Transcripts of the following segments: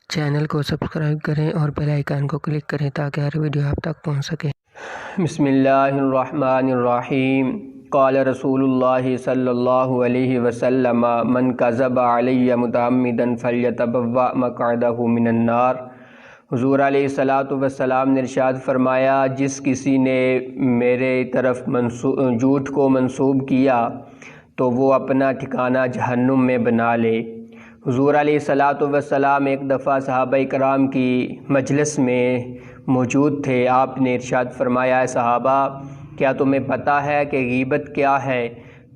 Channel کو subscribe کریں اور بیل آئیکن کو کلک کریں تاکہ ہر ویڈیو آپ تک پہنچ سکے۔ بسم اللہ الرحمن الرحیم۔ قال رسول اللہ صلی اللہ علیہ وسلم من کذب علی متعمدا فلیتبوأ مقعدہ من النار۔ حضور علیہ السلام نے ارشاد فرمایا، جس کسی نے میرے طرف جھوٹ کو منسوب کیا تو وہ اپنا ٹھکانہ جہنم میں بنا لے۔ حضور علیہ السلام ایک دفعہ صحابہ کرام کی مجلس میں موجود تھے۔ آپ نے ارشاد فرمایا، اے صحابہ کیا تمہیں پتہ ہے کہ غیبت کیا ہے؟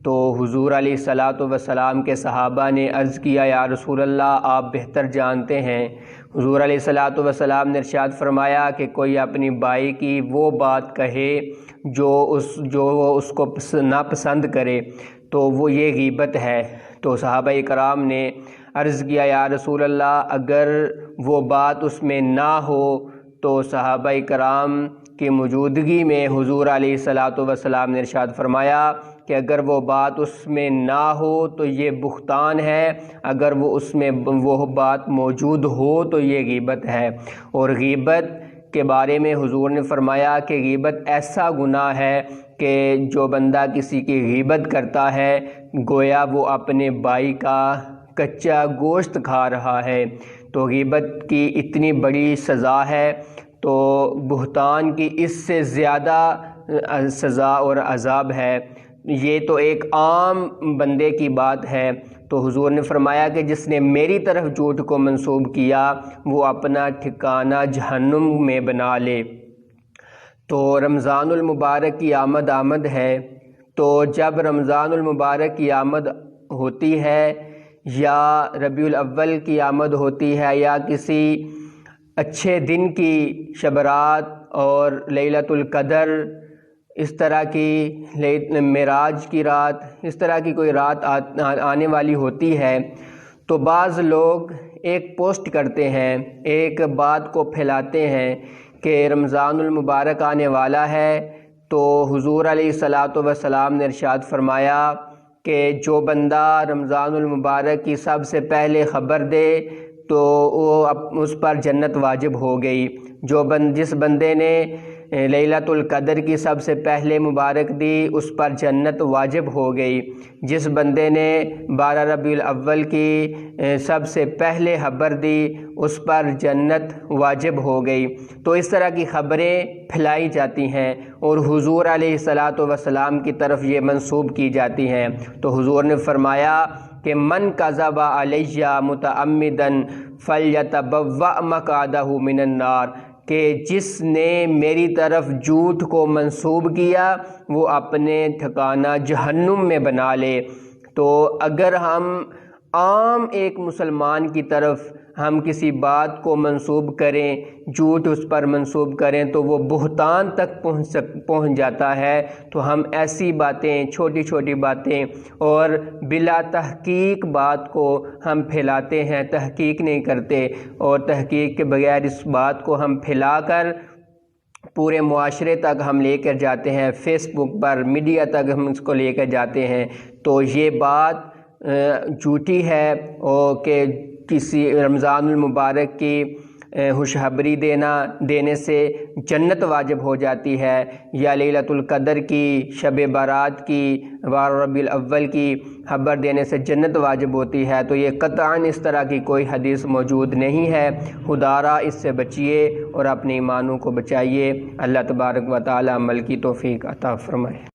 تو حضور علیہ السلام کے صحابہ نے عرض کیا، یا رسول اللہ آپ بہتر جانتے ہیں۔ حضور علیہ السلام نے ارشاد فرمایا کہ کوئی اپنی بائی کی وہ بات کہے جو وہ اس کو ناپسند کرے تو وہ یہ غیبت ہے۔ تو صحابہ کرام نے عرض کیا، یا رسول اللہ اگر وہ بات اس میں نہ ہو؟ تو صحابہ کرام کی موجودگی میں حضور علیہ السلام نے ارشاد فرمایا کہ اگر وہ بات اس میں نہ ہو تو یہ بہتان ہے، اگر وہ اس میں وہ بات موجود ہو تو یہ غیبت ہے۔ اور غیبت کے بارے میں حضور نے فرمایا کہ غیبت ایسا گناہ ہے کہ جو بندہ کسی کی غیبت کرتا ہے گویا وہ اپنے بھائی کا کچا گوشت کھا رہا ہے۔ تو غیبت کی اتنی بڑی سزا ہے، تو بہتان کی اس سے زیادہ سزا اور عذاب ہے۔ یہ تو ایک عام بندے کی بات ہے۔ تو حضور نے فرمایا کہ جس نے میری طرف جھوٹ کو منسوب کیا وہ اپنا ٹھکانہ جہنم میں بنا لے۔ تو رمضان المبارک کی آمد ہے، تو جب رمضان المبارک کی آمد ہوتی ہے یا ربیع الاول کی آمد ہوتی ہے یا کسی اچھے دن کی شب رات اور لیلۃ القدر، اس طرح کی معراج کی رات، اس طرح کی کوئی رات آنے والی ہوتی ہے تو بعض لوگ ایک پوسٹ کرتے ہیں، ایک بات کو پھیلاتے ہیں کہ رمضان المبارک آنے والا ہے۔ تو حضور علیہ السلام نے ارشاد فرمایا کہ جو بندہ رمضان المبارک کی سب سے پہلے خبر دے تو اس پر جنت واجب ہو گئی۔ جس بندے نے لیلۃ القدر کی سب سے پہلے مبارک دی اس پر جنت واجب ہو گئی۔ جس بندے نے 12 ربیع الاول کی سب سے پہلے خبر دی اس پر جنت واجب ہو گئی۔ تو اس طرح کی خبریں پھیلائی جاتی ہیں اور حضور علیہ السلام کی طرف یہ منسوب کی جاتی ہیں۔ تو حضور نے فرمایا کہ من کذب علی متعمدا فلیتبوأ مقعدہ من النار، کہ جس نے میری طرف جھوٹ کو منسوب کیا وہ اپنے ٹھکانہ جہنم میں بنا لے۔ تو اگر ہم عام ایک مسلمان کی طرف ہم کسی بات کو منسوب کریں، جھوٹ اس پر منسوب کریں تو وہ بہتان تک پہنچ جاتا ہے۔ تو ہم ایسی باتیں، چھوٹی چھوٹی باتیں اور بلا تحقیق بات کو ہم پھیلاتے ہیں، تحقیق نہیں کرتے، اور تحقیق کے بغیر اس بات کو ہم پھیلا کر پورے معاشرے تک ہم لے کر جاتے ہیں، فیس بک پر، میڈیا تک ہم اس کو لے کر جاتے ہیں۔ تو یہ بات جھوٹی ہے، اور کہ کسی رمضان المبارک کی خوشخبری دینے سے جنت واجب ہو جاتی ہے، یا لیلۃ القدر کی، شب برات کی، 12 ربیع الاول کی خبر دینے سے جنت واجب ہوتی ہے، تو یہ قطعاً اس طرح کی کوئی حدیث موجود نہیں ہے۔ خدارا اس سے بچیے اور اپنے ایمانوں کو بچائیے۔ اللہ تبارک و تعالی عمل کی توفیق عطا فرمائے۔